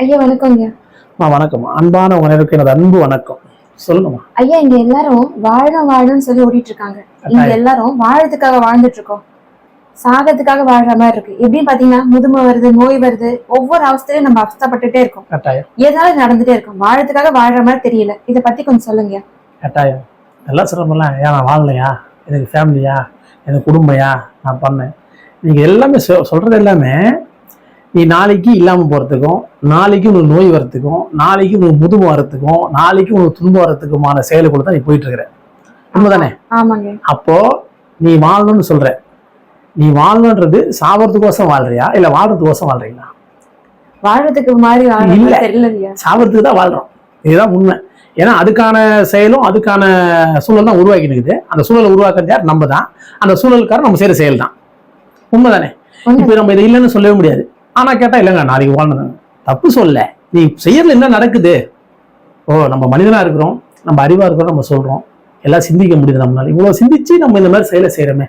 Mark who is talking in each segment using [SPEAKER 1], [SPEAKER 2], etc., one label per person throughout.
[SPEAKER 1] ஐயா வணக்கங்க.
[SPEAKER 2] வணக்கம். அன்பான உணர்வுக்கு எனது அன்பு வணக்கம். சொல்லுங்கம்மா.
[SPEAKER 1] ஐயா இங்க எல்லாரும் வாழணும்னு சொல்லி ஓடிட்டு இருக்காங்க. இங்க எல்லாரும் வாழறதுக்காக வாழ்ந்துட்டு இருக்கோம். சாகத்துக்காக வாழ்ற மாதிரி இருக்கு. எப்படின்னு பாத்தீங்கன்னா முதுமை வருது, நோய் வருது, ஒவ்வொரு அவஸ்தையிலும் நம்ம அவஸ்தப்பட்டுட்டே இருக்கோம்.
[SPEAKER 2] கட்டாயம்
[SPEAKER 1] ஏதாவது நடந்துட்டே இருக்கும். வாழறதுக்காக வாழ்ற மாதிரி தெரியல. இதை பத்தி கொஞ்சம் சொல்லுங்க.
[SPEAKER 2] கட்டாயம் எல்லாம் சொல்றோம்ல. ஏன் நான் வாழலையா, எனக்கு ஃபேமிலியா, எனக்கு குடும்பையா, நான் பண்ணேன். நீங்க எல்லாமே சொல்றது எல்லாமே நீ நாளைக்கு இல்லாம போறதுக்கும், நாளைக்கு உனக்கு நோய் வர்றதுக்கும், நாளைக்கு உனக்கு முதுமை வர்றதுக்கும், நாளைக்கு உனக்கு துன்பம் வர்றதுக்குமான செயலுக்குள்ள தான் நீ போயிட்டு இருக்கிற. உண்மைதானே?
[SPEAKER 1] ஆமாங்க.
[SPEAKER 2] அப்போ நீ வாழணும்னு சொல்ற. நீ வாழணுன்றது சாவறதுக்கோசம் வாழ்றியா இல்ல வாழ்றதுக்கோசம் வாழ்றீங்களா?
[SPEAKER 1] வாழ்றதுக்கு மாதிரி
[SPEAKER 2] இல்ல, சாவறதுக்கு தான் வாழ்றோம். இதுதான் உண்மை. ஏன்னா அதுக்கான செயலும் அதுக்கான சூழல் தான் உருவாக்கி நிற்குது. அந்த சூழலை உருவாக்குறது யார்? நம்ம தான். அந்த சூழலுக்கார நம்ம செய்யற செயல் தான். உண்மைதானே? இப்ப நம்ம இதை இல்லைன்னு சொல்லவே முடியாது. ஆனா கேட்டா இல்லைங்க நாளைக்கு வாழ்ந்தது தப்பு சொல்ல. நீ செய்யறதுல என்ன நடக்குது? நம்ம மனிதனா இருக்கிறோம், நம்ம அறிவா இருக்கிறோம், நம்ம சொல்றோம், எல்லாம் சிந்திக்க முடியுது நம்மளால. இவ்வளவு சிந்திச்சு நம்ம இந்த மாதிரி செயலை செய்யறோமே,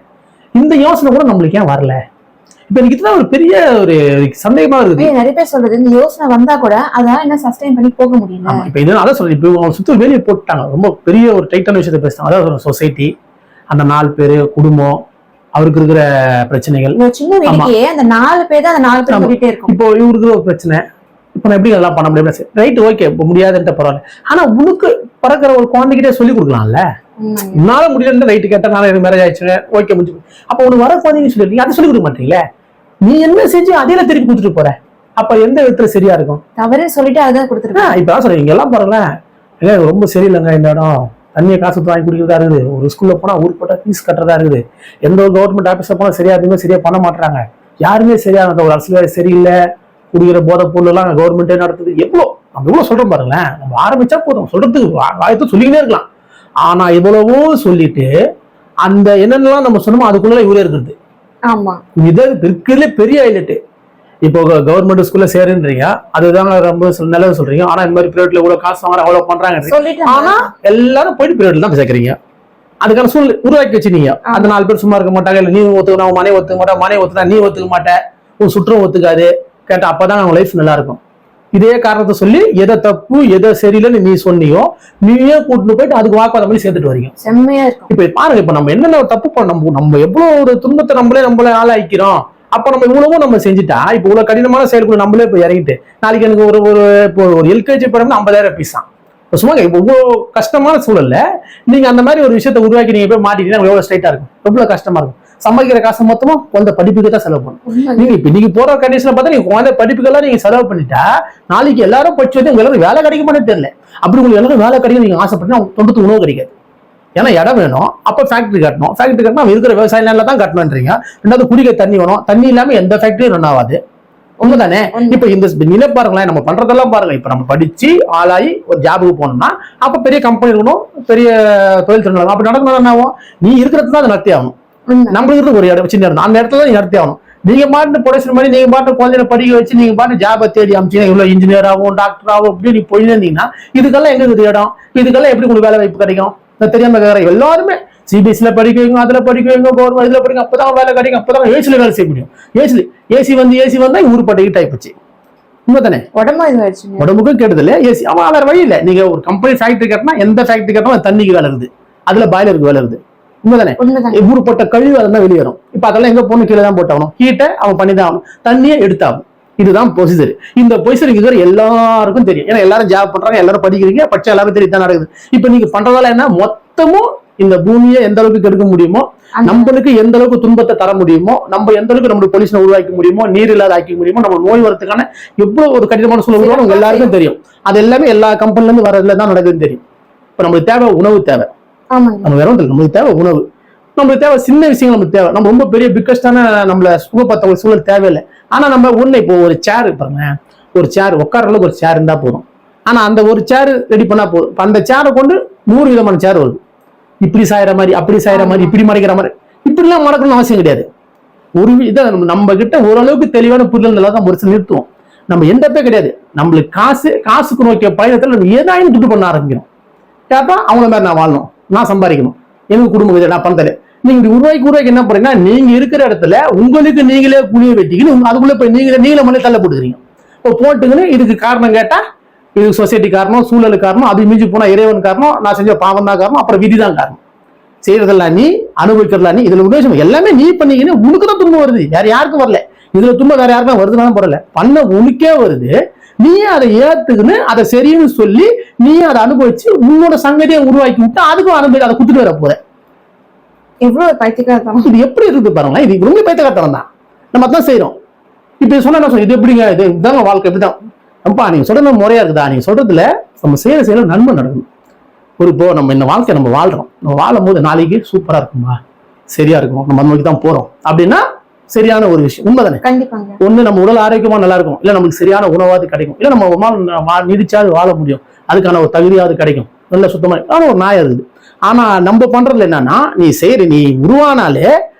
[SPEAKER 2] இந்த யோசனை கூட நம்மளுக்கு ஏன் வரல? இப்ப எனக்கு இதுதான் ஒரு பெரிய ஒரு சந்தேகமா இருக்குது.
[SPEAKER 1] நிறைய பேர் சொல்றது இந்த யோசனை வந்தா கூட அதான் என்ன சஸ்டைன் பண்ணி போக முடியல.
[SPEAKER 2] இப்ப இது அதான் சொல்றேன். இப்ப அவங்க சுத்தி வெளியே போட்டாங்க. ரொம்ப பெரிய ஒரு டைட்டான விஷயத்த பேசுறாங்க. அதான் சொசைட்டி, அந்த 4 பேரு, குடும்பம், அவருக்கு இருக்கிற பிரச்சனைகள்.
[SPEAKER 1] சின்ன வீட்டுக்கே அந்த 4 பேர் தான் அந்த 4 பேர் சொல்லிட்டே இருக்கும்.
[SPEAKER 2] இப்போ இவருக்கு ஒரு பிரச்சனை, இப்ப நான் எப்படி அதெல்லாம் பண்ண முடியும்? ரைட், ஓகே, இப்போ முடியாதுன்ற பரவாயில்ல. ஆனா உனக்கு பறக்கிற ஒரு குழந்தைகிட்டே சொல்லி கொடுக்கலாம்ல. உன்னால முடியலன்னு ரைட்டு கேட்டா, நான் எனக்கு மேரேஜ் ஆயிடுச்சு, ஓகே முடிஞ்சு. அப்ப உனக்கு வர குழந்தைங்க சொல்லி அதை சொல்லி கொடுக்க மாட்டீங்களே. நீ என்ன செஞ்சு அதையில திருப்பி கொடுத்துட்டு போற. அப்ப எந்த விதத்துல சரியா இருக்கும்?
[SPEAKER 1] தவறு சொல்லிட்டு அதான் கொடுத்துருக்கேன்.
[SPEAKER 2] இப்ப சொல்றேன், இங்க எல்லாம் பாருங்களேன், ரொம்ப சரியில்லைங்க இந்த இடம், தண்ணியை காசு வாங்கி குடிக்கிறதா இருக்குது. ஒரு ஸ்கூல்ல போனா ஊருக்கு போட்டா ஃபீஸ் கட்டுறதா இருக்குது. எந்த ஒரு கவர்மெண்ட் ஆபீஸ்ல போனா சரியா எதுவுமே சரியா பண்ண மாட்டாங்க. யாருமே சரியா ஒரு அரசியல் சரியில்லை, குடிக்கிற போதை பொருள் எல்லாம் கவர்மெண்டே நடத்துது. நம்ம எவ்வளவு சொல்றோம் பாருங்களேன். நம்ம ஆரம்பிச்சா போதும், சொல்றதுக்கு வாயத்து சொல்லிக்கிட்டே இருக்கலாம். ஆனா இவ்வளவோ சொல்லிட்டு அந்த என்னென்னலாம் நம்ம சொன்னோமோ அதுக்குள்ள இவரே இருக்கிறது.
[SPEAKER 1] ஆமா,
[SPEAKER 2] இது இருக்கிறதுல பெரிய ஹைலைட். இப்போ கவர்மெண்ட் ஸ்கூல்ல சேருன்றீங்க, அதுதான் ரொம்ப நல்லது சொல்றீங்க. ஆனா இந்த மாதிரி பிரைவேட்ல இவ்வளவு காசு வாங்குற அவ்வளவு பண்றாங்க. ஆனா எல்லாரும் போயிட்டு பிரைவேட்ல தான் சேர்க்கறீங்க. அதுக்கான சூழ்நிலை உருவாக்கி வச்சுனீங்க. அந்த 4 பேர் சும்மா இருக்க மாட்டாங்க. இல்ல நீ ஒத்துக்கணும், மனைவி ஒத்துக்க மாட்டா, மனைவி ஒத்துனா நீ ஒத்துக்க மாட்ட, உன் சுற்றம் ஒத்துக்காது. கேட்டா அப்பதான் அவங்க லைஃப் நல்லா இருக்கும். இதே காரணத்தை சொல்லி எதை தப்பு எதை சரியில்லைன்னு நீ சொன்னியோ, நீயே கூட்டிட்டு போயிட்டு அதுக்கு வாக்குவாதம் பண்ணி சேர்த்துட்டு வரீங்க.
[SPEAKER 1] செம்மையா இருக்கும்.
[SPEAKER 2] இப்ப பாருங்க, இப்ப நம்ம என்னென்ன தப்பு பண்ணோம், நம்ம எவ்வளவு ஒரு துன்பத்தை நம்மளே ஆளாக்கிறோம். அப்ப நம்ம இவ்வளவும் நம்ம செஞ்சுட்டா, இப்ப இவ்வளவு கடினமான செயல்களை நம்மளே போய் இறங்கிட்டு, நாளைக்கு எனக்கு ஒரு எல்கேஜி படம் 50,000 பீஸ் தான். சும்மா இப்ப இவ்வளவு கஷ்டமான சூழல்ல நீங்க அந்த மாதிரி ஒரு விஷயத்த உருவாக்கி நீங்க போய் மாட்டிட்டீங்கன்னா எவ்வளவு ஸ்ட்ரைட்டா இருக்கும், எவ்வளவு கஷ்டமா இருக்கும். சம்பாதிக்கிற காசு மொத்தமா குழந்தை படிப்புக்கு தான் செலவு பண்ணும். நீங்க இப்ப நீங்க போற கண்டிஷன்ல பார்த்தா நீங்க குழந்தை படிப்புக்கெல்லாம் நீங்க செலவு பண்ணிட்டா, நாளைக்கு எல்லாரும் படிச்சு வந்து உங்களுக்கு வேலை கிடைக்க மாட்டேன்னு தெரியல. அப்படி உங்களுக்கு எல்லாரும் வேலை கிடைக்கும் நீங்க ஆசைப்பட்டா தொண்டத்துக்கு உணவு கிடைக்காது. ஏன்னா இடம் வேணும், அப்ப ஃபேக்டரி கட்டணும். ஃபேக்டரி கட்டினா இருக்கிற விவசாய நிலையில தான் கட்டணும்ன்றீங்க. ரெண்டாவது குடிக்க தண்ணி வேணும். தண்ணி இல்லாம எந்த ஃபேக்டரியும் ரன் ஆகாது. உண்மைதானே? இப்ப இந்த நிலை பாருங்களேன், நம்ம பண்றதெல்லாம் பாருங்க. இப்ப நம்ம படிச்சு ஆளாயி ஒரு ஜாபுக்கு போனோம்னா அப்ப பெரிய கம்பெனி இருக்கணும், பெரிய தொழில் திறன். அப்படி நடக்கணும் என்ன ஆகும்? நீ இருக்கிறது தான் அதை நடத்தி ஆகணும். நம்மளுக்கு இருந்து ஒரு இடம் சின்ன இடம், அந்த இடத்துல தான் நீ நடத்தி ஆகணும். நீங்க பாட்டு ப்ரொடக்ஷன் பண்ணி நீங்க பாட்டு குழந்தைய படிக்க வச்சு நீங்க பாட்டு ஜாபை தேடி அமைச்சீங்கன்னா, இவ்வளவு இன்ஜினியர் ஆகும், டாக்டர் ஆகும், இப்படி நீ போயின்னு இருந்தீங்கன்னா இதுக்கெல்லாம் எங்க இருக்குது இடம்? இதுக்கெல்லாம் எப்படி உங்களுக்கு வேலை வாய்ப்பு கிடைக்கும்? தெரியாம எல்லாருமே சிபிஎஸ்சில படிக்க வைங்க, அதுல படிக்க வைங்க, கவர்மெண்ட் இதுல படிக்க, அப்பதான் வேலை கிடைக்கும், அப்பதான் ஏசில வேலை செய்ய முடியும். ஏசி வந்தா ஊருப்பட்டுக்கிட்டு ஆயிப்போச்சு. உண்மைதானே? உடம்புக்கும் கெடுதல் ஏசி. அவன் வேற வழி இல்லை. நீங்க ஒரு கம்பெனி ஃபேக்டரி கட்டினா எந்த ஃபேக்டரி கட்டினா தண்ணிக்கு வேலை இருக்குது, அதுல பாய்லருக்கு வேலை இருக்குது. உண்மைதானே? ஊருப்பட்ட கழிவு அதெல்லாம் வெளியேறும். இப்ப அதெல்லாம் எங்க போகணும்? கீழே தான் போட்டாகணும். ஹீட்டை அவன் பண்ணிதான் ஆகணும், தண்ணியை எடுத்தாகணும். இதுதான் ப்ரொசீஜர். இந்த ப்ரொசீஜர் இதுவரை எல்லாருக்கும் தெரியும். ஏன்னா எல்லாரும் ஜாப் பண்றாங்க, எல்லாரும் படிக்கிறீங்க, படிச்சா எல்லாரும் தெரியும் நடக்குது. இப்ப நீங்க பண்றதால என்ன, மொத்தமும் இந்த பூமியை எந்த அளவுக்கு கெடுக்க முடியுமோ, நம்மளுக்கு எந்த அளவுக்கு துன்பத்தை தர முடியுமோ, நம்ம எந்த அளவுக்கு நம்மளுக்கு பொல்யூஷனை உருவாக்க முடியுமோ, நீர் இல்லாத ஆக்க முடியுமோ, நம்ம நோய் வரதுக்கான எவ்வளவு ஒரு கடினமான சூழல் உருவாகும் உங்க எல்லாருக்கும் தெரியும். அது எல்லாமே எல்லா கம்பெனில இருந்து வரதுல தான் நடக்குதுன்னு தெரியும். இப்ப நம்மளுக்கு தேவை உணவு தேவை. நம்ம வேற ஒன்றும் இல்லை, நம்மளுக்கு தேவை உணவு. நம்மளுக்கு தேவை சின்ன விஷயங்கள் நமக்கு தேவை. நம்ம ரொம்ப பெரிய பிக்கஸ்டான நம்மள சுகப்பத்த ஒரு சூழல் தேவையில்லை. ஆனா நம்ம ஒண்ணு, இப்போ ஒரு சேர் பாருங்க, ஒரு சேர் உட்கார அளவுக்கு ஒரு சேர் இருந்தா போதும். ஆனா அந்த ஒரு சேர் ரெடி பண்ணா போதும். அந்த சேரை கொண்டு 100 விதமான சேர் வருது. இப்படி சாயிற மாதிரி, அப்படி சாயிற மாதிரி, இப்படி மறைக்கிற மாதிரி, இப்படி எல்லாம் மறக்கணும்னு அவசியம் கிடையாது. ஒரு இதை நம்ம கிட்ட ஓரளவுக்கு தெளிவான புரிதல் தான் ஒரு சில நிறுத்துவோம். நம்ம எந்த பே கிடையாது. நம்மளுக்கு காசுக்கு நோக்கிய பயணத்துல நம்ம ஏதாயும் துட்டு பண்ண ஆரம்பிக்கணும். கேட்டா அவங்கள மாதிரி நான் வாழணும், நான் சம்பாதிக்கணும், எனக்கு குடும்பம் இதை நான் பண்ணல. நீங்க உருவாக்கி என்ன பண்ணீங்கன்னா, நீங்க இருக்கிற இடத்துல உங்களுக்கு நீங்களே குழிய வெட்டிக்கணும். அதுக்குள்ள போய் நீங்களே மண்ணை தள்ள போட்டுக்கிறீங்க. இப்போ போட்டுங்கன்னு இதுக்கு காரணம் கேட்டா இது சொசைட்டி காரணம், சூழல் காரணம், அது மிஞ்சி போனா இறைவன் காரணம், நான் செஞ்ச பாவம் தான் காரணம், அப்புறம் விதி தான் காரணம். செய்யறதெல்லாம் நீ, அனுபவிக்கிறதா நீ. இதுல உபதேசம் எல்லாமே நீ பண்ணீங்கன்னு உனக்கு தான் துன்பம் வருது, வேற யாருக்கும் வரல. இதுல துன்பம் வேற யாருக்கும் வருதுனாலும் பரவாயில்ல, பண்ண உனக்கே வருது. நீ அதை ஏத்துக்குன்னு அதை சரின்னு சொல்லி நீ அதை அனுபவிச்சு உன்னோட சங்கதியை உருவாக்கி விட்டு அதுக்கும் அனுபவி அதை குத்துட்டு வர போற.
[SPEAKER 1] எவ்வளவு பைத்தியக்காரத்தனம்.
[SPEAKER 2] இது எப்படி இருக்குது பாருங்களேன், இது ரொம்ப பைத்தியக்காரத்தனம் தான். நம்ம அதான் செய்யறோம். இப்ப சொன்னா இது எப்படிங்க, இது இதாங்க வாழ்க்கை, இப்படிதான். அப்பா நீங்க சொல்றது முறையா இருக்குதா? நீங்க சொல்றதுல நம்ம செய்யற நன்மை நடக்கணும். ஒரு இப்போ நம்ம இந்த வாழ்க்கையை நம்ம வாழ்றோம், நம்ம வாழும் போது நாளைக்கு சூப்பரா இருக்குமா, சரியா இருக்கும், நம்ம அந்த நோக்கி தான் போறோம் அப்படின்னா சரியான ஒரு விஷயம். உண்மைதானே?
[SPEAKER 1] கண்டிப்பாங்க.
[SPEAKER 2] ஒண்ணு நம்ம உடல் ஆரோக்கியமா நல்லா இருக்கும், இல்ல நமக்கு சரியான உணவாது கிடைக்கும், இல்ல நம்ம நீடிச்சாது வாழ முடியும், அதுக்கான ஒரு தகுதியாவது கிடைக்கும், நல்ல சுத்தமா. ஆனா ஒரு நாயா இருக்குது. ஆனா நம்ம பண்றதுல என்னன்னா, நீ உருவானாலே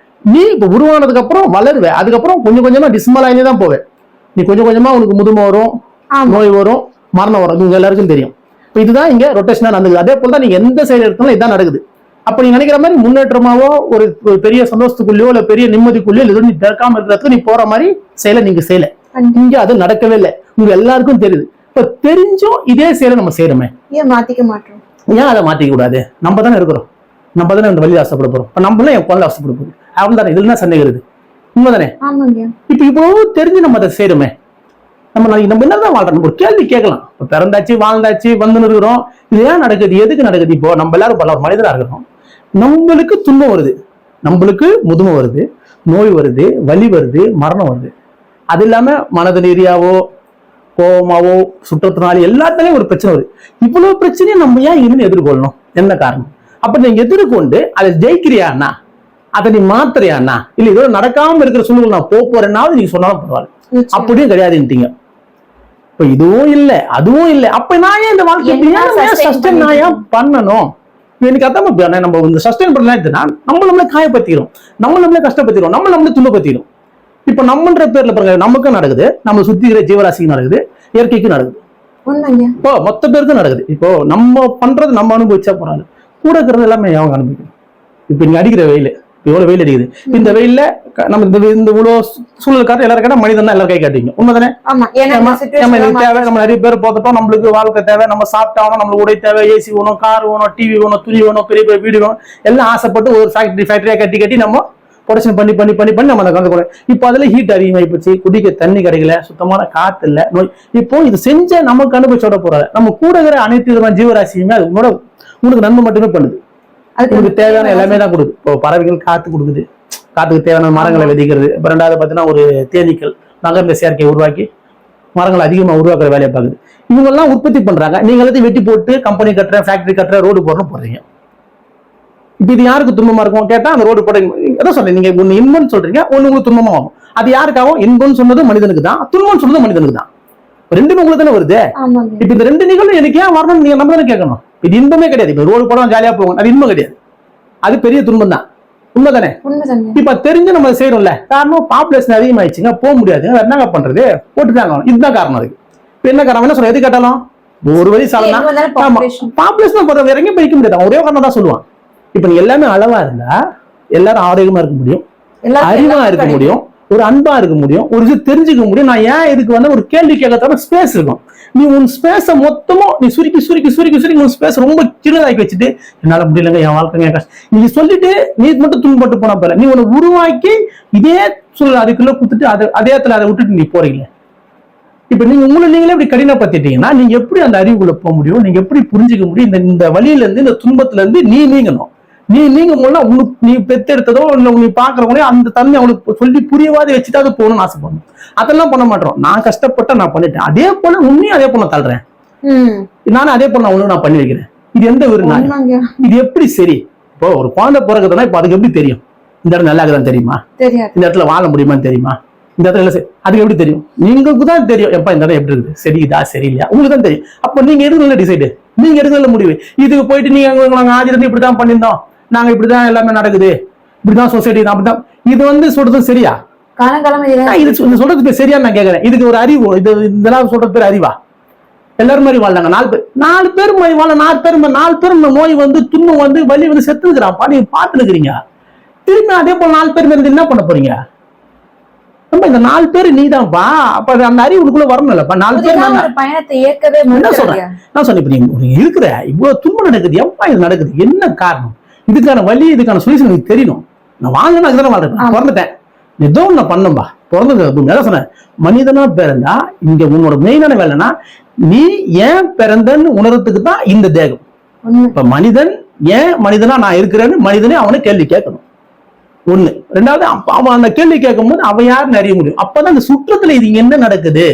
[SPEAKER 2] நீ இப்ப உருவானதுக்கு அப்புறம் வளருவ, அதுக்கப்புறம் கொஞ்சம் கொஞ்சமா டிஸ்மலாயிலே தான் போவேன். நீ கொஞ்சம் கொஞ்சமா உனக்கு முதுமை வரும், நோய் வரும், மரணம் வரும். இவங்க எல்லாருக்கும் தெரியும். இப்ப இதுதான் இங்க ரொட்டேஷனா நடக்குது. அதே போலதான் நீங்க எந்த சைடு எடுத்தாலும் இதான் நடக்குது. அப்ப நீ நினைக்கிற மாதிரி முன்னேற்றமாவோ ஒரு பெரிய சந்தோஷத்துக்குள்ளயோ இல்ல பெரிய நிம்மதிக்குள்ளயோ இல்லை நீ திறக்காம இருக்கிறதுக்கு நீ போற மாதிரி செயலை நீங்க செய்யல. இங்க அது நடக்கவே இல்லை, உங்க எல்லாருக்கும் தெரியுது. இப்ப தெரிஞ்சும் இதே செயலை நம்ம செய்யறோமே,
[SPEAKER 1] ஏன் மாத்திக்க மாட்டோம்?
[SPEAKER 2] ஏன் அதை மாத்திக்க கூடாது? நம்ம தானே இருக்கிறோம், நம்ம தானே இந்த வழி ஆசைப்பட போறோம். இப்ப நம்மளும் என் குழந்தை ஆசைப்பட போகுது, அவன் தானே. இதுல தான் சந்தேகிறது. உண்மைதானே? இப்ப இவ்வளவு தெரிஞ்சு நம்ம அதை செய்யறோமே, நம்ம என்னதான் வாழ்றோம்? ஒரு கேள்வி கேட்கலாம். இப்ப பிறந்தாச்சு, வாழ்ந்தாச்சு, வந்து இருக்கிறோம், இது ஏன் நடக்குது, எதுக்கு நடக்குது? இப்போ நம்ம எல்லாரும் பல ஒரு மனிதரா இருக்கிறோம், நம்மளுக்கு துன்பம் வருது, நம்மளுக்கு முதுமை வருது, நோய் வருது, வலி வருது, மரணம் வருது. அது இல்லாம மனது ரீதியாவோ கோபமாவோ சுற்றத்தினால எல்லாத்துலயும் ஒரு பிரச்சனை வருது. இவ்வளவு பிரச்சனையும் நம்ம ஏன் இருந்து எதிர்கொள்ளணும்? என்ன காரணம்? அப்ப நீங்க எதிர்கொண்டு அதை ஜெயிக்கிறியாண்ணா, அதை நீ மாத்துறியாண்ணா, இல்ல இதோட நடக்காம இருக்கிற சூழ்நிலை நான் போறேன்னாவது நீங்க சொன்னாலும் பரவாயில்ல. அப்படியும் கிடையாதுன்ட்டீங்க. இப்ப இதுவும் இல்ல அதுவும் இல்ல, அப்ப நான் ஏன் இந்த வாழ்க்கை நான் ஏன் பண்ணணும்? எனக்கு அதான் நம்ம இந்த சஸ்டைன் பண்ணலாம், நம்மளே காயப்படுத்திக்கிறோம், நம்மளே கஷ்டப்படுத்திக்கிறோம், நம்மளே துன்பப்படுத்திக்கிறோம். இப்ப நம்மன்ற பேர்ல பாருங்க, நமக்கும் நடக்குது, நம்ம சுத்தி இருக்கிற ஜீவராசிக்கு நடக்குது, இயற்கைக்கு நடக்குது, இப்போ மொத்த பேருக்கும் நடக்குது. இப்போ நம்ம பண்றது நம்ம அனுபவிச்சா போறாங்க, கூட இருக்கிறது எல்லாமே அவங்க அனுபவிக்கணும். இப்ப நீங்க அடிக்கிற வெயில், எவ்வளவு வெயில் அடிக்குது, இந்த வெயில்ல நம்ம இந்த இவ்வளவு சூழலுக்காக எல்லாரும் கேட்டா மனிதன் தான் எல்லாரும் கை காட்டுவீங்க. உண்மைதானே? தேவை, நம்ம நிறைய பேர் போட்டோம், நம்மளுக்கு வாழ்க்கை தேவை, நம்ம சாப்பிட்டாலும் நம்மளுக்கு உடை தேவை, ஏசி வேணும், கார் வேணும், டிவி வேணும், துணி வேணும், பெரிய பெரிய வீடு வேணும், எல்லாம் ஆசைப்பட்டு ஒரு ஃபேக்டரியா கட்டி நம்ம ப்ரொடக்ஷன் பண்ணி நம்ம அதை கலந்து போறோம். இப்போ அதுல ஹீட் அதிகமாகி போச்சு, குடிக்க தண்ணி கிடைக்கல, சுத்தமான காத்து இல்ல, நோய். இப்போ இது செஞ்ச நமக்கு அனுபவிச்சோட போறாரு. நம்ம கூட இருக்கிற அனைத்து விதமான ஜீவராசியுமே அது உனக்கு நன்மை மட்டுமே பண்ணுது, அதுக்கு தேவையான எல்லாமே தான் கொடுக்குது. இப்போ பறவைகள் காத்து கொடுக்குது, காத்துக்கு தேவையான மரங்களை விதைக்கிறது. இப்போ ரெண்டாவது பார்த்தீங்கன்னா ஒரு தேனீக்கள் நகர்ந்த செயற்கையை உருவாக்கி மரங்களை அதிகமாக உருவாக்குற வேலையை பார்க்குது. இவங்கெல்லாம் உற்பத்தி பண்றாங்க, நீங்க எல்லாத்தையும் வெட்டி போட்டு கம்பெனி கட்டுற, ஃபேக்டரி கட்டுற, ரோடு போடணும் போடுறீங்க. இப்ப இது யாருக்கு துன்பமா இருக்கும் கேட்டா, அந்த ரோடு போட எதை சொல்றீங்க நீங்க, ஒண்ணு இன்பம்னு சொல்றீங்க, ஒண்ணு உங்களுக்கு துன்பமா ஆகும். அது யாருக்காகவும்? இன்பம்னு சொன்னது மனிதனுக்கு தான், துன்பம்னு சொன்னது மனிதனுக்கு தான். ரெண்டுமே உங்களுக்கு தானே வருது. இப்ப இந்த ரெண்டு நிகழ்வு எனக்கு ஏன் வரணும்னு நீங்க நம்ம தானே கேட்கணும். இது இன்பமே கிடையாது. இப்ப ரோடு போட ஜாலியா போகும், அது இன்பம் கிடையாது, அது பெரிய துன்பம் தான். உண்மைதானே? இப்ப தெரிஞ்சு நம்ம செய்யறோம்ல, காரணம் பாப்புலேஷன் அதிகமாயிடுச்சுங்க, போக முடியாதுங்க, என்னங்க பண்றது, போட்டுட்டாங்க. இதுதான் காரணம். அதுக்கு இப்ப என்ன காரணம்? என்ன சொல்ல, எது கேட்டாலும் ஒரு வழி சாலனா பாப்புலேஷன் இறங்கி போய்க்க முடியாது, ஒரே காரணம் தான் சொல்லுவான். இப்ப நீ எல்லாமே அளவா இருந்தா எல்லாரும் ஆரோக்கியமா இருக்க முடியும், அறிவா இருக்க முடியும், ஒரு அன்பா இருக்க முடியும், ஒரு இது தெரிஞ்சுக்க முடியும். நான் ஏன் இதுக்கு வந்து ஒரு கேள்வி கேட்கறதான ஸ்பேஸ் இருக்கும். நீ உன் ஸ்பேஸ மொத்தமும் நீ சுருக்கி உன் ஸ்பேஸ் ரொம்ப சின்னதாக்கி வச்சுட்டு என்னால முடியலங்க, என் வாழ்க்கைங்க கஷ்டம் நீ சொல்லிட்டு நீ மட்டும் துன்பப்பட்டு போனா போற. நீ உன்னை உருவாக்கி இதே சூழல் அதுக்குள்ள குத்துட்டு அதே இடத்துல அதை விட்டுட்டு நீ போறீங்க. இப்ப நீங்க நீங்களே இப்படி கடினப்படுத்திட்டீங்கன்னா நீங்க எப்படி அந்த அறிவுக்குள்ள போக முடியும்? நீங்க எப்படி புரிஞ்சுக்க முடியும்? இந்த வழியில இருந்து, இந்த துன்பத்துல இருந்து நீ நீங்கணும். நீ போனா உனக்கு நீ பெத்தெடுத்ததோ இல்ல நீ பாக்குறவங்களே அந்த தன்மை அவனுக்கு சொல்லி புரியவாது வச்சுட்டு அது போகணும்னு ஆசைப்படணும். அதெல்லாம் பண்ண மாட்டோம். நான் கஷ்டப்பட்ட நான் பண்ணிட்டேன், அதே போல உன்னையும் அதே போல தள்ளுறேன், நானும் அதே போல நான் உனக்கு பண்ணி வைக்கிறேன். இது எந்த ஒரு நாள்? இது எப்படி சரி? இப்போ ஒரு குழந்தை பிறகுதுன்னா இப்ப அதுக்கு எப்படி தெரியும் இந்த இடம் நல்லா இருக்குதான் தெரியுமா? இந்த இடத்துல வாழ முடியுமான்னு தெரியுமா? இந்த இடத்துல அதுக்கு எப்படி தெரியும்? நீங்களுக்கு தான் தெரியும் எப்ப இந்த இடம் எப்படி இருக்குது, சரி இதா சரியில்லையா, உங்களுக்கு தான் தெரியும். அப்ப நீங்க எடுக்கல டிசைடு, நீங்க எடுக்கல முடிவு. இதுக்கு போயிட்டு நீங்க நாங்க ஆதி இருந்து இப்படிதான் பண்ணியிருந்தோம், நாங்க இப்படிதான் எல்லாமே நடக்குது, இப்படிதான் சொசைட்டி தான் அப்படிதான், இது வந்து சொல்றது சரியா? இது சொல்றது சரியா நான் கேட்கறேன். இதுக்கு ஒரு அறிவு, இது இதெல்லாம் சொல்றது பேர் அறிவா? எல்லாரும் மாதிரி வாழ்ந்தாங்க, 4 பேர் மாதிரி வாழ, 4 பேர் நோய் வந்து துன்பம் வந்து வலி வந்து செத்துக்கிறான், நீங்க பாத்துருக்கிறீங்க. திரும்பி அதே போல 4 பேர் இருந்து என்ன பண்ண போறீங்க? நம்ம இந்த 4 பேர் நீதான்ப்பா. அப்ப அந்த அறிவு உனக்குள்ள வரணும்லப்பா. 4 பேர்
[SPEAKER 1] ஒரு பயணத்தை ஏற்கவே
[SPEAKER 2] நான் சொன்னேன் இப்ப நீங்க இருக்கிற இவ்வளவு துன்பம் நடக்குது, எப்பா இது நடக்குது, என்ன காரணம், இதுக்கான வழி, இதுக்கான சொல்யூஷன் எனக்கு தெரியணும். நான் வாங்கினா அதுதானே வாழ்றேன், பிறந்துட்டேன், ஏதோ நான் பண்ணம்பா, பிறந்தது சொன்னேன். மனிதனா பிறந்தா இங்க உன்னோட மெயினான வேலைன்னா நீ ஏன் பிறந்தன்னு உணர்றதுக்கு தான் இந்த தேகம். இப்ப மனிதன் ஏன் மனிதனா நான் இருக்கிறேன்னு மனிதனே அவனை கேள்வி கேட்கணும். ஒண்ணு. ரெண்டாவது அவன் அந்த கேள்வி கேட்கும் போது அவன் யாருன்னு அறிய முடியும். அப்பதான் அந்த சுற்றத்துல இது என்ன நடக்குது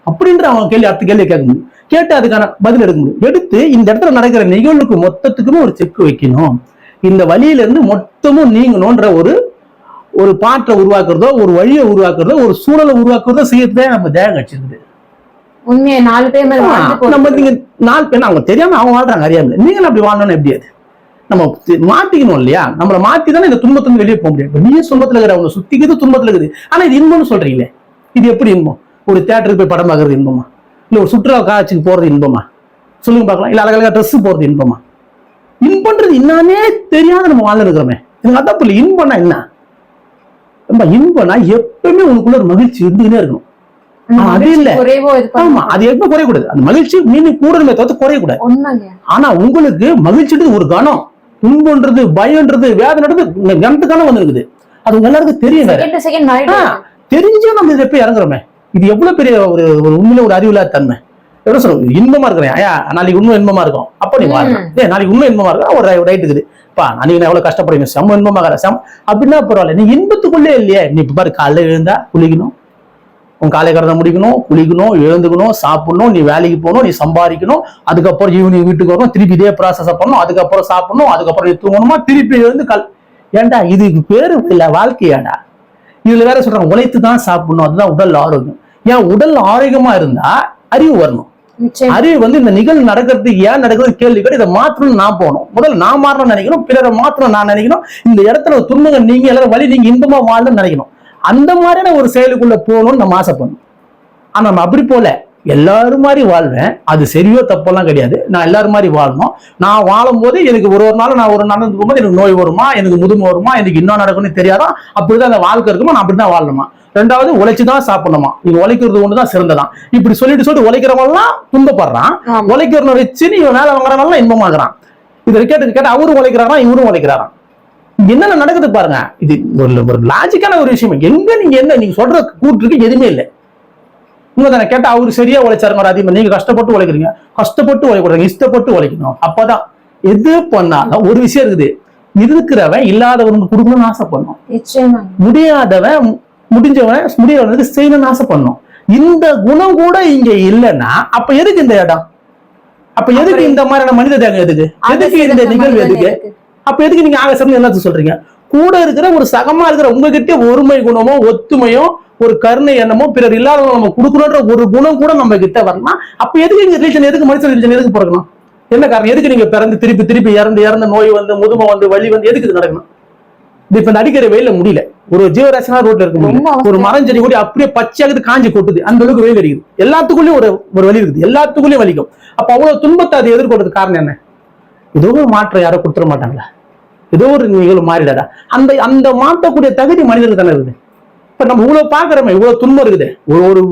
[SPEAKER 2] அப்படின்ற அவன் அடுத்த கேள்வி கேட்க முடியும். கேட்டு அதுக்கான பதில் எடுக்க முடியும். எடுத்து இந்த இடத்துல நடக்கிற நிகழ்வுக்கு மொத்தத்துக்குமே ஒரு செக் வைக்கணும். இந்த வழியில இருந்து மொத்தமும் நீங்கணும்ன்ற ஒரு பாட்டை உருவாக்குறதோ, ஒரு வழியை உருவாக்குறதோ, ஒரு சூழலை உருவாக்குறதோ செய்யறதே நம்ம தேகம் வச்சிருக்குது.
[SPEAKER 1] உண்மையை 4 பேர்
[SPEAKER 2] நம்ம நீங்க 4 பேர் அவங்க தெரியாம அவங்க வாழ்றாங்க, அறியாமல. நீங்களும் அப்படி வாழணும்னு எப்படி? அது நம்ம மாத்திக்கணும் இல்லையா? நம்மளை மாத்தி தானே இந்த துன்பத்துல வெளியே போக முடியும். நீயே துன்பத்துல இருக்கிற, அவங்க சுத்திக்கிறது துன்பத்துல இருக்குது. ஆனா இது இன்பம்னு சொல்றீங்களே, இது எப்படி இன்பம்? ஒரு தியேட்டருக்கு போய் படம் பார்க்கறது இன்பமா? இல்ல ஒரு சுற்றுலா காட்சிக்கு போறது இன்பமா? சொல்லுங்க பார்க்கலாம். இல்ல அழகழகா ட்ரெஸ் போறது இன்பமா? இன்பன்றது என்னன்னே தெரியாத நம்ம வாழ்ந்து இருக்கிறோமே. எனக்கு அதான் புரியல. இன்பம்னா என்ன? இன்பம்னா எப்பவுமே உனக்குள்ள ஒரு மகிழ்ச்சி இருந்துகிட்டே இருக்கணும். அது இல்ல, ஆமா, அது எப்ப குறையக்கூடாது. அந்த மகிழ்ச்சி மீன் கூடமே தவிர்த்து குறையக்கூடாது. ஆனா உங்களுக்கு மகிழ்ச்சின்றது ஒரு கணம், துன்பன்றது, பயன்றது, வேதனைன்றது கணத்துக்கான வந்து இருக்குது. அது உங்க எல்லாருக்கும் தெரியும். தெரிஞ்சும் நம்ம இதை போய் இறங்குறோமே. இது எவ்வளவு பெரிய ஒரு உண்மையில ஒரு அறிவில்லாத தன்மை. எவ்வளவு சொல்லுங்க, இன்பமா இருக்கிறேன், நாளைக்கு இன்னும் இன்பமா இருக்கும். அப்ப நீ வாழணும். நாளைக்கு இன்னும் இன்பமா இருக்கா, ஒரு ரைட் இருக்குது. அன்னைக்கு நான் எவ்வளவு கஷ்டப்படுறீங்க, செம்ம இன்பமாக அப்படின்னா பரவாயில்ல. நீ இன்பத்துக்குள்ளே இல்லையே. நீ இப்ப பாரு, காலைல எழுந்தா குளிக்கணும், உன் காலை கடனை முடிக்கணும், குளிக்கணும், எழுந்துக்கணும், சாப்பிடணும், நீ வேலைக்கு போகணும், நீ சம்பாதிக்கணும், அதுக்கப்புறம் ஈவினிங் வீட்டுக்கு வரணும், திருப்பி இதே ப்ராசஸ் பண்ணணும், அதுக்கப்புறம் சாப்பிடணும், அதுக்கப்புறம் நீ தூங்கணுமா, திருப்பி எழுந்து ஏண்டா இதுக்கு பேரு இல்ல வாழ்க்கையாடா. இதுல வேற சொல்றாங்க உழைத்து தான் சாப்பிடணும், அதுதான் உடல் ஆரோக்கியம். ஏன் உடல் ஆரோக்கியமா இருந்தா அறிவு வரணும். அறிவு வந்து இந்த நிகழ்வு நடக்கிறதுக்கு ஏன் நடக்கிறது கேள்வி கேட்டு இதை மாற்றணும்னு நான் போகணும். முதல்ல நான் மாறணும்னு நினைக்கணும், பிறரை மாற்றணும் நான் நினைக்கணும். இந்த இடத்துல துன்பங்கள் நீங்க எல்லாரும் வழி நீங்க இன்பமா வாழணும்னு நினைக்கணும். அந்த மாதிரியான ஒரு செயலுக்குள்ள போகணும்னு நம்ம ஆசைப்படணும். ஆனா நம்ம அப்படி போல எல்லாரும் மாதிரி வாழ்வேன், அது சரியோ தப்பெல்லாம் கிடையாது. நான் எல்லாரும் மாதிரி வாழணும். நான் வாழும் போது எனக்கு ஒரு நாள் நான் ஒரு நடந்து போகும்போது எனக்கு நோய் வருமா, எனக்கு முதுமை வருமா, எனக்கு இன்னும் நடக்கும்னு தெரியாதா, அப்படிதான் அந்த வாழ்க்கை இருக்குமா, நான் அப்படிதான் வாழணுமா. ரெண்டாவது உழைச்சுதான் சாப்பிடணுமா, நீங்க உழைக்கிறது ஒண்ணுதான் சிறந்ததான். இப்படி சொல்லிட்டு உழைக்கிறவங்கலாம் துன்பப்படுறான், உழைக்கிறவனை வச்சு நீ வேலை வாங்குறவங்கலாம் இன்பமாகறான். இதை கேட்டு அவரும் உழைக்கிறாராம், இவரும் உழைக்கிறாராம். என்னென்ன நடக்குது பாருங்க. இது ஒரு லாஜிக்கான ஒரு விஷயம். எங்க நீங்க சொல்ற கூற்றுக்கு எதுவுமே இல்லை. உங்களை கேட்டா அவரு சரியா உழைச்சாருங்க, அதிகமா நீங்க கஷ்டப்பட்டு உழைக்கிறீங்க, கஷ்டப்பட்டு உழைக்கூடாது, இஷ்டப்பட்டு உழைக்கணும். அப்பதான் எது பண்ணாலும் ஒரு விஷயம் இருக்குது, இருக்கிறவன் இல்லாதவனுக்கு கொடுக்கணும்னு ஆசைப்படணும், முடியாதவன் முடிஞ்சவனுக்கு செய்யணும்னு ஆசைப்படணும். இந்த குணம் கூட இங்க இல்லைன்னா அப்ப எதுக்கு இந்த இடம்? அப்ப எதுக்கு இந்த மாதிரியான மனித தேகம்? எதுக்கு இந்த நிகழ்வு? எதுக்கு? அப்ப எதுக்கு நீங்க ஆகசம் எல்லாத்தையும் சொல்றீங்க? கூட இருக்கிற ஒரு சகமா இருக்கிற உங்ககிட்ட ஒருமை குணமோ, ஒத்துமையோ, ஒரு கருணை எண்ணமோ, பிறர் இல்லாதவங்க நம்ம கொடுக்கணும்ன்ற ஒரு குணம் கூட நம்ம கிட்ட வரணும். அப்ப எதுக்கு இங்க ரிலேஷன், எதுக்கு மனுஷன் ரிலேஷன் எதுக்கு பிறக்கணும்? என்ன காரணம்? எதுக்கு நீங்க பிறந்து திருப்பி இறந்த நோய் வந்து, முதுமை வந்து, வலி வந்து எதுக்கு இது நடக்கணும்? இப்ப இந்த அடிக்கிற வெயில முடியல, ஒரு ஜீவராசினா ரோட்ல இருக்க முடியல, ஒரு மரம் செடி கூட அப்படியே பச்சையாகுது, காஞ்சி கொட்டுது, அந்த அளவுக்கு வெயில் அடிக்குது. எல்லாத்துக்குள்ளயும் ஒரு வலி இருக்குது, எல்லாத்துக்குள்ளயும் வலிக்கும். அப்ப அவ்வளவு துன்பத்தை அது எதிர்கொள்றது காரணம் என்ன? ஏதோ ஒரு மாற்றம் யாரோ கொடுத்துட மாட்டாங்களா? ஏதோ ஒரு நிகழ்வு மாறிடாதா? அந்த மாற்றக்கூடிய தகுதி மனிதனுக்கு தானே இருக்குது. இப்ப நம்ம இவ்வளவு பாக்குறோமே, இவ்வளவு துன்பம் இருக்குது,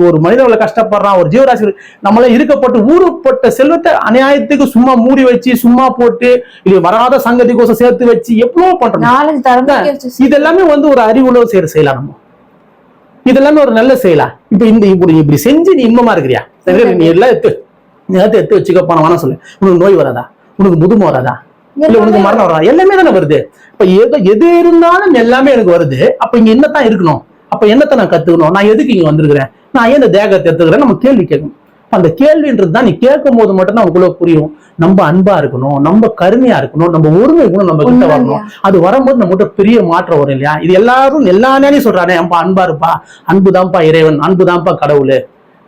[SPEAKER 2] ஒரு மனிதர்களை கஷ்டப்படுறான், ஒரு ஜீவராசி நம்மள இருக்கப்பட்டு ஊறுப்பட்ட செல்வத்தை அநியாயத்துக்கு சும்மா மூடி வச்சு, சும்மா போட்டு, இல்ல வராத சங்கதி கோசம் சேர்த்து வச்சு எவ்வளவு பண்றோம். இதெல்லாமே வந்து ஒரு அறிவுள்ள செய்யற செய்யலாம். நம்ம இதெல்லாமே ஒரு நல்ல செய்யலாம். இப்ப இப்படி செஞ்சு நீ இன்பமா இருக்கிறியா? நீ எல்லாம் எடுத்து வச்சுக்கப்பான வேணா சொல்லு. உனக்கு நோய் வராதா? உனக்கு முதுமை வராதா? இல்ல உனக்கு மரணம் வராதா? எல்லாமே தானே வருது. இப்ப எது இருந்தாலும் எல்லாமே எனக்கு வருது. அப்ப இங்க என்னத்தான் இருக்கணும்? அப்ப என்னத்தை நான் கத்துக்கணும்? நான் எதுக்கு இங்க வந்திருக்கிறேன்? நான் ஏன் இந்த தேகத்தை எடுத்துக்கிறேன்? நம்ம கேள்வி கேட்கணும். அந்த கேள்வின்றது தான் நீ கேட்கும் போது மட்டும்தான் உங்களுக்குள்ள புரியும். நம்ம அன்பா இருக்கணும், நம்ம கருணையா இருக்கணும், நம்ம ஒருமை குணம் நம்ம கிட்ட வரணும். அது வரும்போது நம்ம கிட்ட பெரிய மாற்றம் வரும் இல்லையா? இது எல்லாரும் எல்லா நேரம் சொல்றானே, அன்பா இருப்பா, அன்புதான்ப்பா இறைவன், அன்புதான்ப்பா கடவுள்,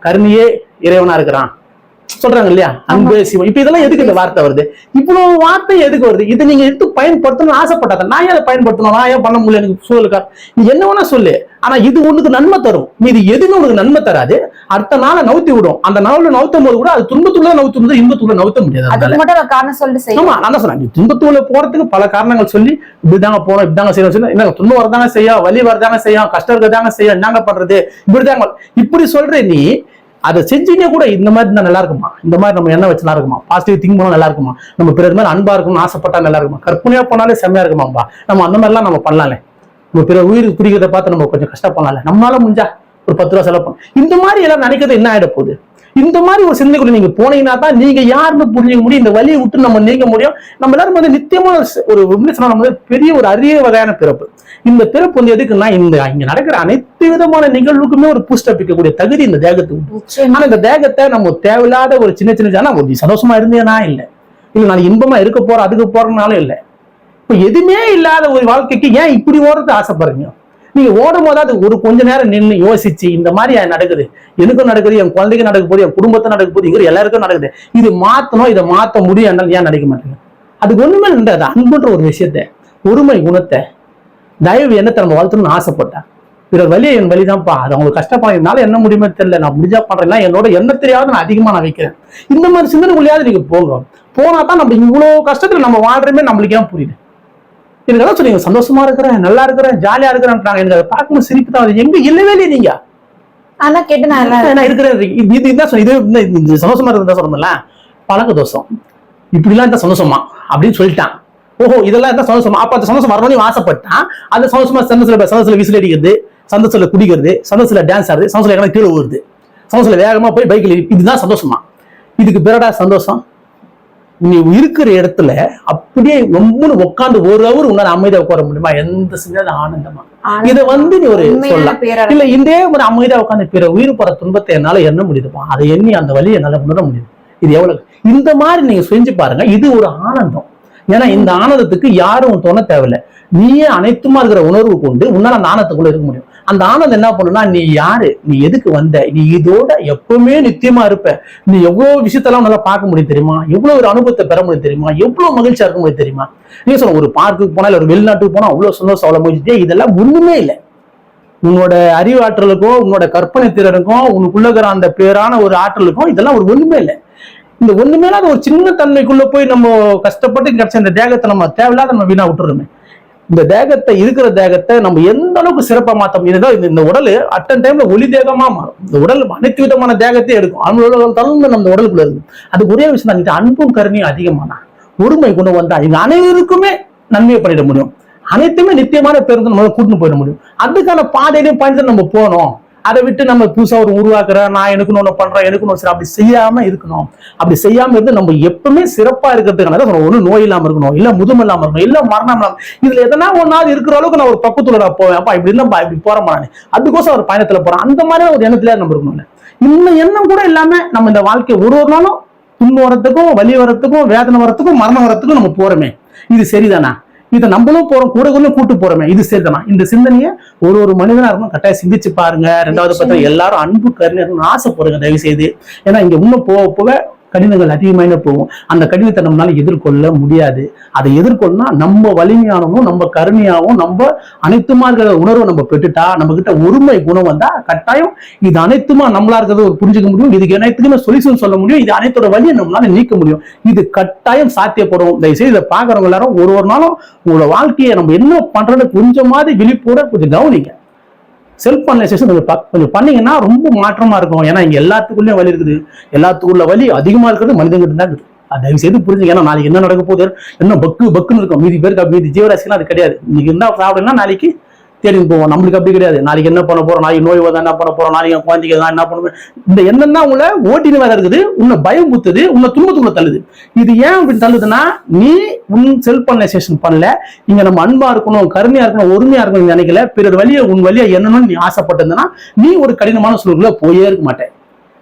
[SPEAKER 2] கருணையே இறைவனா இருக்கிறான், சொல்றாங்க இல்லையா, அன்பு சிவம். இப்ப இதெல்லாம் எதுக்கு இந்த வார்த்தை வருது? இவ்வளவு வார்த்தை எதுக்கு வருது? இதை நீங்க எடுத்து பயன்படுத்தணும்னு ஆசைப்பட்டாத. நான் ஏன் அதை பயன்படுத்தணும்? நான் ஏன் பண்ண முடியல? எனக்கு சூழலுக்கா நீ என்ன வேணா சொல்லு. ஆனா இது உனக்கு நன்மை தரும். மீது எதுவும் உனக்கு நன்மை தராது. அடுத்த நாளை நவுத்தி விடும். அந்த நாள்ல நவுத்தும் போது கூட அது துன்பத்துள்ள நவுத்து முடியாது, இன்பத்துள்ள நவுத்த முடியாது.
[SPEAKER 1] அதுக்கு மட்டும் காரணம் சொல்லிட்டு
[SPEAKER 2] ஆமா, நான் தான் சொன்னேன். துன்பத்துள்ள போறதுக்கு பல காரணங்கள் சொல்லி இப்படிதாங்க போனோம், இப்படிதாங்க செய்யணும். என்ன துன்பம் வரதாங்க செய்யும், வலி வரதாங்க செய்யும், கஷ்டம் இருக்கதாங்க செய்யும், என்னங்க பண்றது, இப்படிதாங்க இப்படி சொல்ற நீ அதை செஞ்சீங்க கூட இந்த மாதிரி இருந்தா நல்லா இருக்குமா? இந்த மாதிரி நம்ம என்ன வச்சு நல்லா இருக்குமா? பாசிட்டிவ் திங்க் பண்ணா நல்லா இருக்குமா? நம்ம பிறர் மாதிரி அன்பா இருக்கணும்னு ஆசைப்பட்டா நல்லா இருக்குமா? கற்பனையா போனாலே செம்மையா இருக்குமாம்பா. நம்ம அந்த மாதிரிலாம் நம்ம பண்ணலாம்ல. நம்ம பிற உயிர் குறிக்கிறத பார்த்து நம்ம கொஞ்சம் கஷ்டப்படலாம்ல. நம்மளால முடிஞ்சா ஒரு 10 ரூபா செலவு பண்ணலாம். இந்த மாதிரி எல்லாம் நினைக்கிறது என்ன ஆயிட போகுது? இந்த மாதிரி ஒரு சிந்தனைக்குள்ள நீங்க போனீங்கன்னா தான் நீங்க யாருன்னு புரிஞ்சுக்க முடியும். இந்த வலியை விட்டு நம்ம நீங்க முடியும். நம்ம எல்லாரும் வந்து நித்தியமா ஒரு பெரிய ஒரு அரிய வகையான பிறப்பு. இந்த பிறப்பு வந்து எதுக்குன்னா இங்க நடக்கிற அனைத்து விதமான நிகழ்வுக்குமே ஒரு பூஸ்ட் அப்பிக்கக்கூடிய தகுதி இந்த தேகத்துக்கு. ஆனா இந்த தேகத்தை நம்ம தேவையில்லாத ஒரு சின்ன சின்ன ஒரு சந்தோஷமா இருந்தேனா இல்ல நாளைக்கு இன்பமா இருக்க போற அதுக்கு போறதுனாலும் இல்ல. இப்ப எதுவுமே இல்லாத ஒரு வாழ்க்கைக்கு ஏன் இப்படி ஓடுறது ஆசைப்படுறீங்க? நீங்க ஓடும் போது அது ஒரு கொஞ்ச நேரம் நின்று யோசிச்சு இந்த மாதிரி நடக்குது, எனக்கும் நடக்குது, என் குழந்தைக்கு நடக்க போகுது, என் குடும்பத்தை நடக்க போகுது, இங்க எல்லாருக்கும் நடக்குது, இது மாத்தணும், இதை மாத்த முடியும் என்னால் ஏன் நடக்க மாட்டேங்க? அதுக்கு ஒண்ணுமே நின்றது. அன்புன்ற ஒரு விஷயத்த, ஒருமை குணத்தை, தயவு எண்ணத்தை நம்ம வளர்த்தணும்னு ஆசைப்பட்டேன். பிறர் வழியை என் வழிதான்ப்பா, அது அவங்களுக்கு கஷ்டப்படுறதுனால என்ன முடியுமே தெரியல, நான் முடிஞ்சா பண்றேன்னா என்னோட எண்ணத்தையாவது நான் அதிகமா நான் வைக்கிறேன். இந்த மாதிரி சிந்தனைக்குள்ளையாவது நீங்க போங்க. போனா தான் நம்ம இவ்வளவு கஷ்டத்துல நம்ம வாழ்றமே நம்மளுக்கு ஏன் புரியுது? எனக்கு எல்லாம் சொன்னீங்க, சந்தோஷமா இருக்கிறேன், நல்லா இருக்கிறேன், ஜாலியா இருக்கிறேன். எனக்கு அதை பார்க்கும்போது சிரிப்பு தான் வருது. எங்க இல்லவே இல்லையே நீங்க.
[SPEAKER 1] ஆனா கேட்டு நான்
[SPEAKER 2] இருக்கிறேன். இது சந்தோஷமா இருந்தா சொல்லணும்ல, பழக்க தோஷம். இப்படி எல்லாம் இருந்தா சந்தோஷமா அப்படின்னு சொல்லிட்டான். ஓஹோ, இதெல்லாம் இருந்தா சந்தோஷமா, அப்ப அந்த சந்தோஷம் வரணும்னு ஆசைப்பட்டான். அந்த சந்தோஷமா சந்தோஷத்துல விசில் அடிக்கிறது, சந்தோஷத்துல குடிக்கிறது, சந்தோஷத்துல டான்ஸ் ஆடுறது, சந்தோஷத்துல கீழே ஊறுது, சந்தோஷத்துல வேகமா போய் பைக்கில், இதுதான் சந்தோஷமா. இதுக்கு பிறடா சந்தோஷம்? நீ இருக்கிற இடத்துல அப்படியே ரொம்ப உட்காந்து ஒரு அவர் உன்னால அமைதியா உட்கார முடியுமா? எந்த செஞ்சாலும் ஆனந்தமா. இதை வந்து நீ ஒரு சொல்லலாம் இல்ல, இந்த ஒரு அமைதியா உட்காந்து பிற உயிர் போற துன்பத்தை என்னால எண்ண முடியுதுப்பா, அதை எண்ணி அந்த வழியை என்னால உணர முடியுது. இது எவ்வளவு இந்த மாதிரி நீங்க செஞ்சு பாருங்க. இது ஒரு ஆனந்தம். ஏன்னா இந்த ஆனந்தத்துக்கு யாரும் தோண தேவையில்லை. நீயே அனைத்துமா இருக்கிற உணர்வு கொண்டு உன்னால அந்த ஆனந்தத்துக்குள்ள இருக்க முடியும். அந்த ஆனந்தம் என்ன பண்ணுன்னா, நீ யாரு, நீ எதுக்கு வந்த, நீ இதோட எப்பவுமே நித்தியமா இருப்ப, நீ எவ்வளவு விஷயத்தெல்லாம் நல்லா பார்க்க முடியும் தெரியுமா, எவ்வளவு ஒரு அனுபவத்தை பெற முடியும் தெரியுமா, எவ்வளவு மகிழ்ச்சியா இருக்க முடியும் தெரியுமா. நீங்க சொல்ல ஒரு பார்க்குக்கு போனா இல்ல ஒரு வெளிநாட்டுக்கு போனா அவ்வளவு சந்தோஷம், அவ்வளவு மகிழ்ச்சி, இதெல்லாம் ஒண்ணுமே இல்லை. உன்னோட அறிவாற்றலுக்கும் உன்னோட கற்பனை திறனுக்கும் உனக்குள்ள இருக்கிற அந்த பேரான ஒரு ஆற்றலுக்கும் இதெல்லாம் ஒரு ஒண்ணுமே இல்லை. இந்த ஒண்ணுமே இல்லாத ஒரு சின்ன தன்மைக்குள்ள போய் நம்ம கஷ்டப்பட்டு கிடைச்ச இந்த தேகத்தை நம்ம தேவையில்லாத நம்ம வீணா விட்டுருமே. இந்த தேகத்தை இருக்கிற தேகத்தை நம்ம எந்த அளவுக்கு சிறப்பா மாத்த முடியும். இந்த உடல் அட்டன் டைம்ல ஒளி தேகமா மாறும். இந்த உடல் அனைத்து விதமான தேகத்தையும் எடுக்கும். அவங்களோட தன்மை நம்ம உடலுக்குள்ள இருக்கும். அதுக்கு ஒரே விஷயம் தான், அன்பும் கருணையும் அதிகமானா ஒருமை குணம் வந்தா இவங்க அனைவருக்குமே நன்மையை பண்ணிட முடியும். அனைத்துமே நித்தியமான பேருந்து நம்மளால கூட்டின்னு போயிட முடியும். அதுக்கான பாதையிலையும் பயந்து நம்ம போனோம். அதை விட்டு நம்ம புதுசா ஒரு உருவாக்குறேன், நான் எனக்குன்னு ஒண்ணு பண்றேன், எனக்குன்னு ஒன்று அப்படி செய்யாம இருக்கணும். அப்படி செய்யாம இருந்து நம்ம எப்பவுமே சிறப்பா இருக்கிறதுக்கான ஒண்ணு நோய் இல்லாம இருக்கணும், இல்ல முதுமை இல்லாம இருக்கணும், இல்ல மரணம் இல்லாம, இதுல எதனா ஒன்னாவது இருக்கிற அளவுக்கு நான் ஒரு பக்கத்துல நான் போவேன், அப்பா இப்படி இல்லப்பா இப்படி போறேன் நான், அதுக்கோசம் ஒரு பயணத்துல போறேன், அந்த மாதிரி ஒரு எண்ணத்துல நம்ம இருக்கணும்ல. இந்த எண்ணம் கூட இல்லாம நம்ம இந்த வாழ்க்கை ஒரு நாளும் துன்பம் வரத்துக்கும், வலி வரத்துக்கும், வேதனை வரத்துக்கும், மரணம் வரத்துக்கும் நம்ம போறோமே, இது சரிதானா? இதை நம்மளும் போறோம், கூட கூட்டு போறோமே, இது சரிதானா? இந்த சிந்தனையை ஒரு மனிதனா இருக்கும் கட்டாயம் சிந்திச்சு பாருங்க. ரெண்டாவது பார்த்தா எல்லாரும் அன்பு கருணை ஆசைப்படுங்க தயவு செய்து. ஏன்னா இங்க இன்னும் போக போக கடினங்கள் அதிகமான போகும். அந்த கடினத்தை நம்மளால எதிர்கொள்ள முடியாது. அதை எதிர்கொள்ளனா நம்ம வலிமையானவும், நம்ம கருணையாகவும், நம்ம அனைத்துமா இருக்கிற உணர்வை நம்ம பெற்றுட்டா, நம்ம கிட்ட ஒருமை குணம் வந்தா கட்டாயம் இது அனைத்துமா நம்மளா இருக்கிறத ஒரு புரிஞ்சுக்க முடியும். இதுக்கு அனைத்துக்குமே சொல்யூஷன் சொல்ல முடியும். இது அனைத்தோட வழியை நம்மளால நீக்க முடியும். இது கட்டாயம் சாத்தியப்படும். தயவுசெய்து இதை பாக்குறவங்க எல்லாரும் ஒரு நாளும் உங்களோட வாழ்க்கையை நம்ம என்ன பண்றது கொஞ்சமாவது விழிப்போட கொஞ்சம் கவனிங்க. செல்ஃப் அனலைசேஷன் கொஞ்சம் பண்ணீங்கன்னா ரொம்ப மாற்றமா இருக்கும். ஏன்னா இங்க எல்லாத்துக்குள்ளயும் வலி இருக்குது. எல்லாத்துக்குள்ள வலி அதிகமா இருக்கிறது மனிதங்கிட்ட தான் இருக்குது. அது தயவு செய்து புரிஞ்சுங்க. ஏன்னா நாளைக்கு என்ன நடக்க போகுது, என்ன பக்குன்னு இருக்கும். மீதி பேருக்கு மீதி ஜீவராசிலாம் அது கிடையாது. இன்னைக்கு இருந்தா சாப்பிடுன்னா நாளைக்கு தேடி போவோம். நம்மளுக்கு அப்படி கிடையாது. நாளைக்கு என்ன பண்ண போறோம், நாளைக்கு நோய் வந்தா என்ன பண்ண போறோம், நாளைக்கு குழந்தைக்கு என்ன பண்ண, இந்த எண்ணம் தான் உங்களை ஓட்டின்னு வேற இருக்குது. உன்னை பயம் குத்துது, உன்னை துன்பத்துக்குள்ள தள்ளுது. இது ஏன் அப்படி தள்ளுதுன்னா, நீ உன் செல்ஃப் அனலைசேஷன் பண்ணல. இங்க நம்ம அன்பா இருக்கணும், கருணையா இருக்கணும், ஒருமையா இருக்கணும் நினைக்கல. பிறர் வழியை உன் வழியா என்னன்னு நீ ஆசைப்பட்டிருந்தனா நீ ஒரு கடினமான சூழலுக்குள்ள போயே இருக்க மாட்டேன்.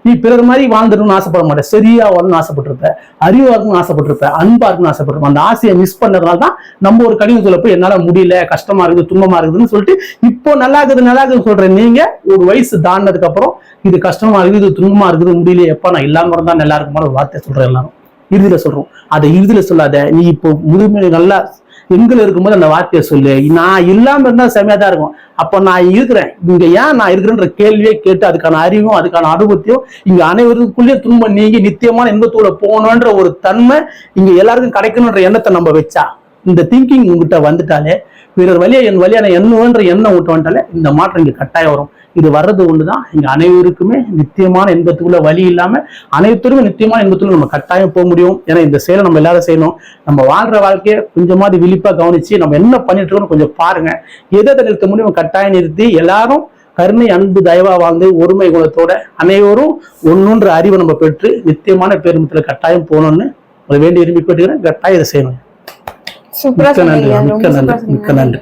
[SPEAKER 2] நீ பிறர் மாதிரி வாழ்ந்துடணும்னு ஆசைப்பட மாட்டேன், சரியா வரணும்னு ஆசைப்பட்டிருப்ப, அறிவா இருக்கணும்னு ஆசைப்பட்டிருப்ப, அன்பா இருக்கணும்னு ஆசைப்பட்டிருப்ப. அந்த ஆசையை மிஸ் பண்ணதுனால தான் நம்ம ஒரு கடினத்துல போய் என்னால முடியல, கஷ்டமா இருக்குது, துன்பமா இருக்குதுன்னு சொல்லிட்டு இப்போ நல்லா இருக்குதுன்னு சொல்றேன். நீங்க ஒரு வயசு தாண்டினதுக்கு அப்புறம் இது கஷ்டமா இருக்குது, இது துன்பமா இருக்குது, முடியல, எப்ப நான் இல்லாம இருந்தா நல்லா இருக்குமான ஒரு வார்த்தை சொல்றேன் எல்லாரும் இறுதியில சொல்றோம். அதை இறுதியில சொல்லாத. நீ இப்போ முதுமை நல்லா எங்களை இருக்கும்போது அந்த வார்த்தையை சொல்லு. நான் இல்லாம இருந்தா செமையா தான் இருக்கும். அப்ப நான் இருக்கிறேன் இங்க, ஏன் நான் இருக்கிறேன்ற கேள்வியே கேட்டு அதுக்கான அறிவும் அதுக்கான அனுபவத்தையும் இங்க அனைவருக்குள்ளேயே துன்பம் நீங்கி நித்தியமான இன்பத்தோட போகணுன்ற ஒரு தன்மை இங்க எல்லாருக்கும் கிடைக்கணுன்ற எண்ணத்தை நம்ம வச்சா, இந்த திங்கிங் உங்ககிட்ட வந்துட்டாலே, பிறர் வழியா என் வழியான எண்ணுன்ற எண்ணம் விட்டு வந்துட்டாலே இந்த மாற்றம் இங்க கட்டாயம் வரும். இது வர்றது ஒண்ணுதான். இங்க அனைவருக்குமே நித்தியமான இன்பத்துக்குள்ள வழி இல்லாம அனைவருமே நித்தியமான இன்பத்துக்குள்ள நம்ம கட்டாயம் போக முடியும். ஏன்னா இந்த செயலை நம்ம எல்லாரும் செய்யணும். நம்ம வாழ்ற வாழ்க்கையை கொஞ்சமாவது விழிப்பா கவனிச்சு நம்ம என்ன பண்ணிட்டு இருக்கோம்னு கொஞ்சம் பாருங்க. எதை நிறுத்த முடியும் கட்டாயம் நிறுத்தி எல்லாரும் கருணை அன்பு தயவா வாழ்ந்து ஒருமை குணத்தோட அனைவரும் ஒன்றுன்ற அறிவை நம்ம பெற்று நித்தியமான பேருமத்துல கட்டாயம் போகணும்னு வேண்டி விரும்பி கேட்டுக்கிறேன். கட்டாயம் இதை செய்யணும்.
[SPEAKER 1] சூப்பரா
[SPEAKER 2] மிக்க நன்றி,
[SPEAKER 1] சொன்னீங்க.
[SPEAKER 2] மிக்க
[SPEAKER 1] ரொம்ப
[SPEAKER 2] நன்றி,
[SPEAKER 1] சூப்பரா
[SPEAKER 2] மிக்க
[SPEAKER 1] சொன்னீங்க.
[SPEAKER 2] நன்றி.